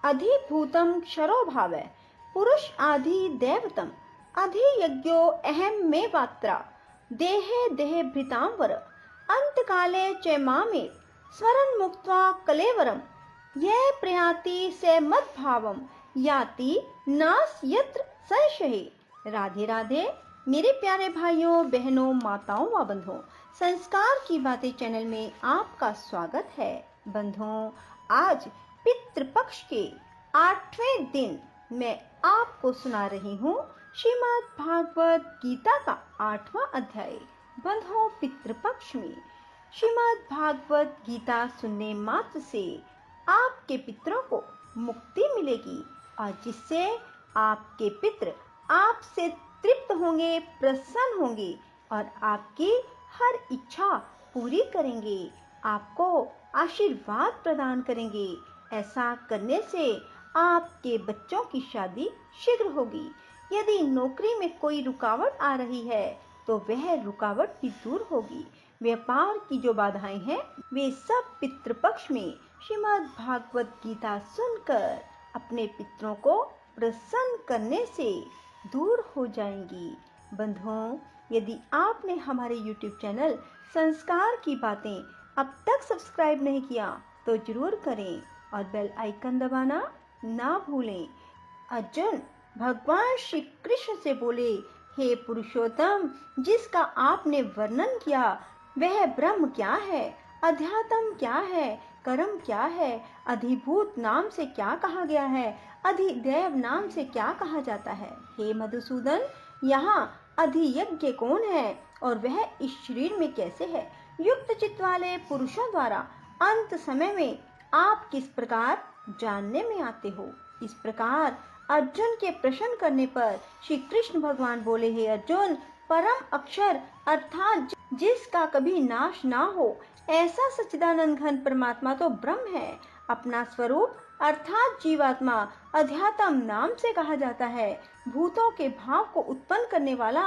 अधिभूतं क्षरो भावः पुरुष आदि दैवतम अधियज्ञो अहम मे वात्रा देहे देहे भृतांवर अंतकाले च मामे स्मरण मुक्त्वा कलेवरम यह प्रयाति से मद्भावम याति नास यत्र संशय। राधे राधे मेरे प्यारे भाइयों बहनों माताओं व बंधुओं, संस्कार की बातें चैनल में आपका स्वागत है। बंधुओं, आज पितृपक्ष के 8वें दिन मैं आपको सुना रही हूँ श्रीमद् भागवत गीता का 8वां अध्याय। बंधुओं, पितृपक्ष में श्रीमद् भागवत गीता सुनने मात्र से आपके पितरों को मुक्ति मिलेगी और जिससे आपके पितृ आपसे तृप्त होंगे, प्रसन्न होंगे और आपकी हर इच्छा पूरी करेंगे, आपको आशीर्वाद प्रदान करेंगे। ऐसा करने से आपके बच्चों की शादी शीघ्र होगी। यदि नौकरी में कोई रुकावट आ रही है तो वह रुकावट भी दूर होगी। व्यापार की जो बाधाएं हैं वे सब पितृपक्ष में श्रीमद् भागवत गीता सुनकर अपने पितरों को प्रसन्न करने से दूर हो जाएंगी। बंधुओं, यदि आपने हमारे YouTube चैनल संस्कार की बातें अब तक सब्सक्राइब नहीं किया तो जरूर करें और बेल आइकन दबाना ना भूलें। अर्जुन भगवान श्री कृष्ण से बोले, हे पुरुषोत्तम, जिसका आपने वर्णन किया वह ब्रह्म क्या है, अध्यात्म क्या है, कर्म क्या है, अधिभूत नाम से क्या कहा गया है, अधिदैव नाम से क्या कहा जाता है। हे मधुसूदन, यहाँ अधियज्ञ कौन है और वह इस शरीर में कैसे है। युक्त चित्त वाले पुरुषों द्वारा अंत समय में आप किस प्रकार जानने में आते हो। इस प्रकार अर्जुन के प्रश्न करने पर श्री कृष्ण भगवान बोले, हे अर्जुन, परम अक्षर अर्थात जिसका कभी नाश ना हो ऐसा सच्चिदानंद घन परमात्मा तो ब्रह्म है। अपना स्वरूप अर्थात जीवात्मा अध्यात्म नाम से कहा जाता है। भूतों के भाव को उत्पन्न करने वाला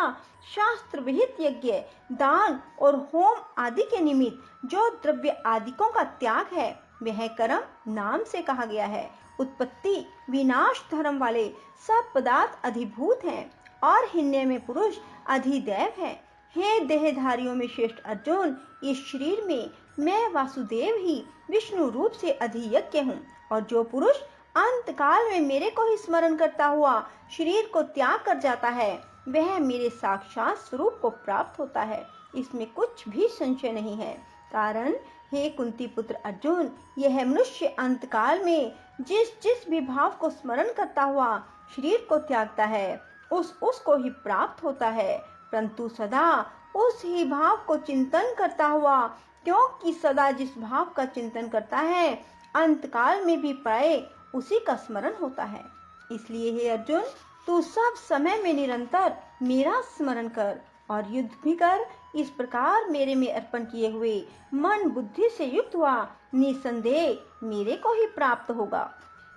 शास्त्र विहित यज्ञ, दान और होम आदि के निमित्त जो द्रव्य आदिकों का त्याग है वह कर्म नाम से कहा गया है। उत्पत्ति विनाश धर्म वाले सब पदार्थ अधिभूत हैं और हिन्ने में पुरुष अधिदैव है। हे देहधारियों में श्रेष्ठ अर्जुन, इस शरीर में मैं वासुदेव ही विष्णु रूप से अधियज्ञ हूँ और जो पुरुष अंत काल में मेरे को ही स्मरण करता हुआ शरीर को त्याग कर जाता है वह मेरे साक्षात स्वरूप को प्राप्त होता है। इसमें कुछ भी संशय नहीं है। कारण, हे कुंती पुत्र अर्जुन, यह मनुष्य अंत काल में जिस भी भाव को स्मरण करता हुआ शरीर को त्यागता है उसको ही प्राप्त होता है, परंतु सदा उस ही भाव को चिंतन करता हुआ, क्योंकि सदा जिस भाव का चिंतन करता है अंत काल में भी प्राय उसी का स्मरण होता है। इसलिए हे अर्जुन, तू सब समय में निरंतर मेरा स्मरण कर और युद्ध भी कर। इस प्रकार मेरे में अर्पण किए हुए मन बुद्धि से युक्त हुआ निसंदेह मेरे को ही प्राप्त होगा।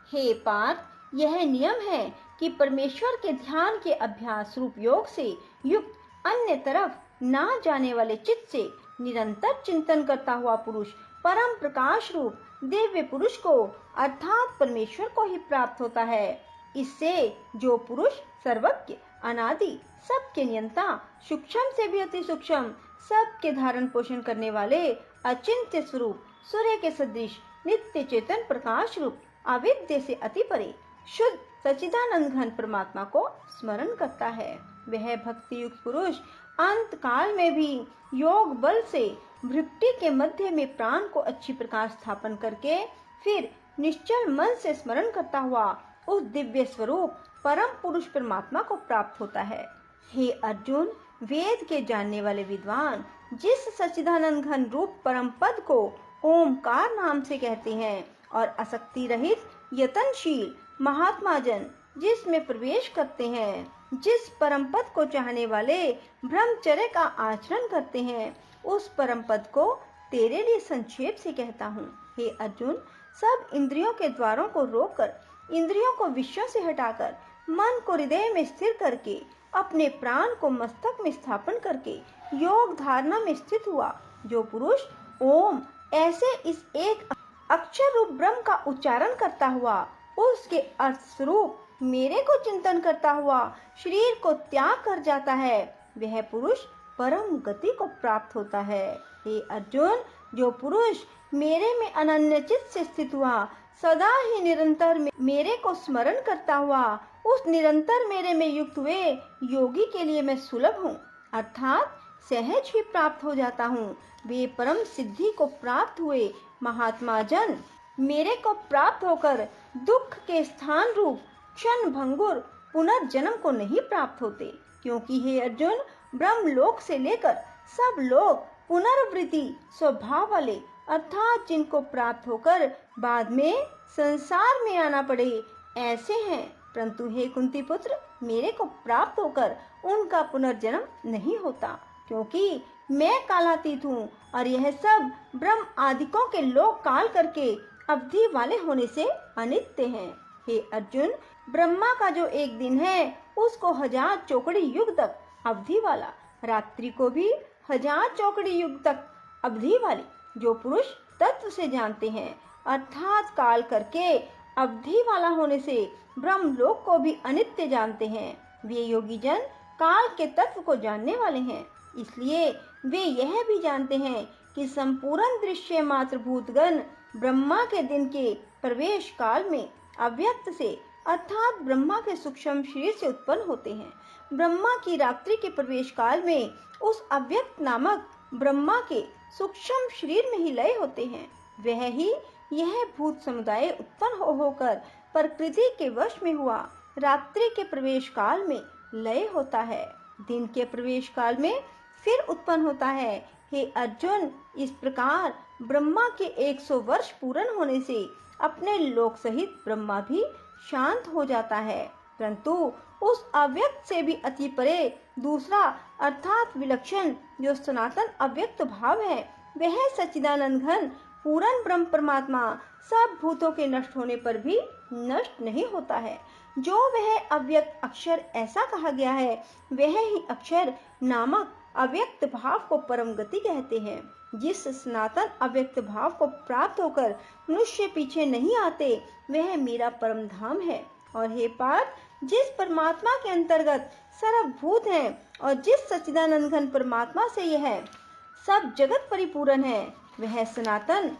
हे पार्थ, यह नियम है कि परमेश्वर के ध्यान के अभ्यास रूप योग से युक्त अन्य तरफ ना जाने वाले चित्त से निरंतर चिंतन करता हुआ पुरुष परम प्रकाश रूप दिव्य पुरुष को अर्थात परमेश्वर को ही प्राप्त होता है। इससे जो पुरुष सर्वज्ञ, अनादि, सबके नियंता, सूक्ष्म से भी अति सूक्ष्म, सबके धारण पोषण करने वाले अचिंत्य स्वरूप, सूर्य के सदृश, नित्य चेतन प्रकाश रूप, अविद्या से अति परे, शुद्ध सच्चिदानंद घन परमात्मा को स्मरण करता है, वह भक्ति युक्त पुरुष अंत काल में भी योग बल से भृकुटी के मध्य में प्राण को अच्छी प्रकार स्थापन करके फिर निश्चल मन से स्मरण करता हुआ उस दिव्य स्वरूप परम पुरुष परमात्मा को प्राप्त होता है। हे अर्जुन, वेद के जानने वाले विद्वान जिस सच्चिदानंद घन रूप परम पद को ओमकार नाम से कहते हैं और आसक्ति रहित यतनशील महात्मा जन जिसमें प्रवेश करते हैं, जिस परम पद को चाहने वाले ब्रह्मचर्य का आचरण करते हैं, उस परम पद को तेरे लिए संक्षेप से कहता हूँ। हे अर्जुन, सब इंद्रियों के द्वारों को रोककर, इंद्रियों को विषयों से हटाकर, मन को हृदय में स्थिर करके, अपने प्राण को मस्तक में स्थापन करके योग धारणा में स्थित हुआ जो पुरुष ओम ऐसे इस एक अक्षर रूप ब्रह्म का उच्चारण करता हुआ उसके अर्थ स्वरूप मेरे को चिंतन करता हुआ शरीर को त्याग कर जाता है, वह पुरुष परम गति को प्राप्त होता है। हे अर्जुन, जो पुरुष मेरे में अनन्य चित्त से स्थित हुआ, सदा ही निरंतर मेरे को स्मरण करता हुआ, उस निरंतर मेरे में युक्त हुए योगी के लिए मैं सुलभ हूँ, अर्थात सहज ही प्राप्त हो जाता हूँ। वे परम सिद्धि को प्राप्त हुए महात्मा जन मेरे को प्राप्त होकर दुख के स्थान रूप क्षण भंगुर पुनर्जन्म को नहीं प्राप्त होते, क्योंकि हे अर्जुन, ब्रह्मलोक से लेकर सब लोग पुनर्वृत्ति स्वभाव वाले, अर्थात जिनको प्राप्त होकर बाद में संसार में आना पड़े, ऐसे हैं। परंतु हे कुंती पुत्र, मेरे को प्राप्त होकर उनका पुनर्जन्म नहीं होता, क्योंकि मैं कालातीत हूँ और यह सब ब्रह्म आदिकों के लोक काल करके अवधि वाले होने से अनित्य हैं। हे अर्जुन, ब्रह्मा का जो एक दिन है उसको 1000 चौकड़ी युग तक अवधि वाला, रात्रि को भी 1000 चौकड़ी युग तक अवधि वाली जो पुरुष तत्व से जानते हैं, अर्थात काल करके अवधि वाला होने से ब्रह्मलोक को भी अनित्य जानते हैं, वे योगी जन काल के तत्व को जानने वाले हैं। इसलिए वे यह भी जानते हैं कि संपूर्ण दृश्य मात्र भूतगण ब्रह्मा के दिन के प्रवेश काल में अव्यक्त से, अर्थात ब्रह्मा के सूक्ष्म शरीर से उत्पन्न होते हैं। ब्रह्मा की रात्रि के प्रवेश काल में उस अव्यक्त नामक ब्रह्मा के सूक्ष्म शरीर में ही लय होते हैं। वह ही यह भूत समुदाय उत्पन्न होकर प्रकृति के वश में हुआ रात्रि के प्रवेश काल में लय होता है, दिन के प्रवेश काल में फिर उत्पन्न होता है। हे अर्जुन, इस प्रकार ब्रह्मा के 100 वर्ष पूर्ण होने से अपने लोक सहित ब्रह्मा भी शांत हो जाता है, परंतु उस अव्यक्त से भी अति परे दूसरा अर्थात विलक्षण जो सनातन अव्यक्त भाव है, वह सच्चिदानंद घन पूर्ण ब्रह्म परमात्मा सब भूतों के नष्ट होने पर भी नष्ट नहीं होता है। जो वह अव्यक्त अक्षर ऐसा कहा गया है, वह ही अक्षर नामक अव्यक्त भाव को परम गति कहते हैं। जिस सनातन अव्यक्त भाव को प्राप्त होकर मनुष्य पीछे नहीं आते, वह मेरा परम धाम है। और हे पार्थ, जिस परमात्मा के अंतर्गत सर्वभूत हैं और जिस सच्चिदानंद घन परमात्मा से यह सब जगत परिपूर्ण है, वह सनातन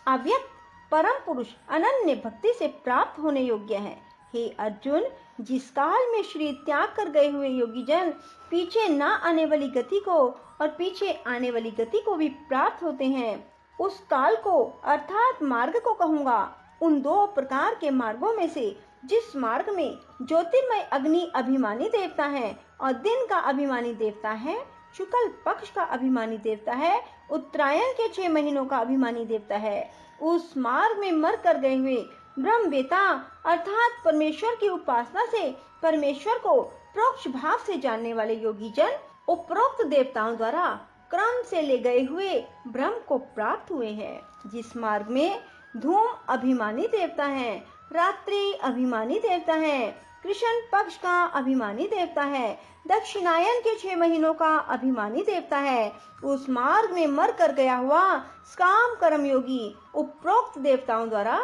अव्यक्त परम पुरुष अनन्य भक्ति से प्राप्त होने योग्य है। हे अर्जुन, जिस काल में शरीर त्याग कर गए हुए योगी जन पीछे न आने वाली गति को और पीछे आने वाली गति को भी प्राप्त होते हैं, उस काल को अर्थात मार्ग को कहूँगा। उन 2 प्रकार के मार्गों में से जिस मार्ग में ज्योतिर्मय अग्नि अभिमानी देवता है और दिन का अभिमानी देवता है, शुक्ल पक्ष का अभिमानी देवता है, उत्तरायण के 6 महीनों का अभिमानी देवता है, उस मार्ग में मर कर गए हुए ब्रह्मवेता अर्थात परमेश्वर की उपासना से परमेश्वर को प्रोक्ष भाव से जानने वाले योगी जन उपरोक्त देवताओं द्वारा क्रम से ले गए हुए ब्रह्म को प्राप्त हुए हैं। जिस मार्ग में धूम अभिमानी देवता है, रात्रि अभिमानी देवता है, कृष्ण पक्ष का अभिमानी देवता है, दक्षिणायन के 6 महीनों का अभिमानी देवता है, उस मार्ग में मर कर गया हुआ काम कर्म योगी उपरोक्त देवताओं द्वारा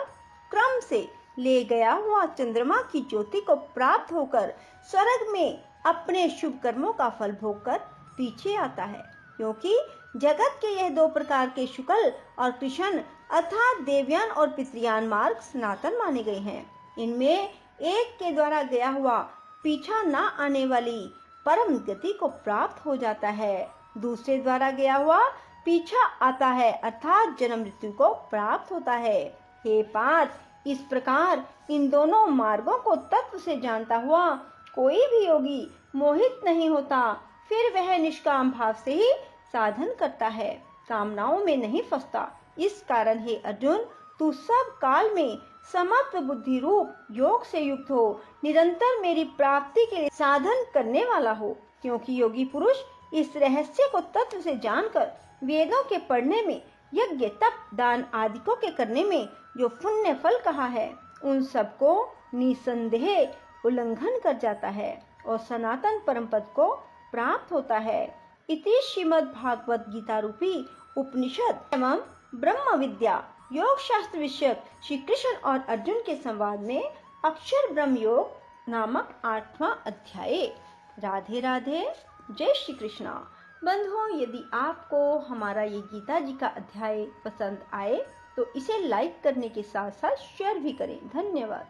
क्रम से ले गया हुआ चंद्रमा की ज्योति को प्राप्त होकर स्वर्ग में अपने शुभ कर्मों का फल भोगकर पीछे आता है। क्योंकि जगत के यह 2 प्रकार के शुक्ल और कृष्ण अर्थात देवयान और पितृयान मार्ग सनातन माने गए हैं। इनमें एक के द्वारा गया हुआ पीछा न आने वाली परम गति को प्राप्त हो जाता है, दूसरे द्वारा गया हुआ पीछा आता है अर्थात जन्म मृत्यु को प्राप्त होता है। हे पार्थ, इस प्रकार इन दोनों मार्गों को तत्व से जानता हुआ कोई भी योगी मोहित नहीं होता, फिर वह निष्काम भाव से ही साधन करता है, कामनाओं में नहीं फंसता। इस कारण हे अर्जुन, तू सब काल में समत्व बुद्धि रूप योग से युक्त हो, निरंतर मेरी प्राप्ति के लिए साधन करने वाला हो। क्योंकि योगी पुरुष इस रहस्य को तत्व से जानकर वेदों के पढ़ने में, यज्ञ तप दान आदिकों के करने में जो पुण्य फल कहा है, उन सबको निसंदेह उल्लंघन कर जाता है और सनातन परम पद को प्राप्त होता है। इति श्रीमद् भागवत गीता रूपी उपनिषद एवं ब्रह्म विद्या योग शास्त्र विषयक श्री कृष्ण और अर्जुन के संवाद में अक्षर ब्रह्म योग नामक 8वां अध्याय। राधे राधे, जय श्री कृष्णा। बंधुओं, यदि आपको हमारा ये गीता जी का अध्याय पसंद आए तो इसे लाइक करने के साथ साथ शेयर भी करें। धन्यवाद।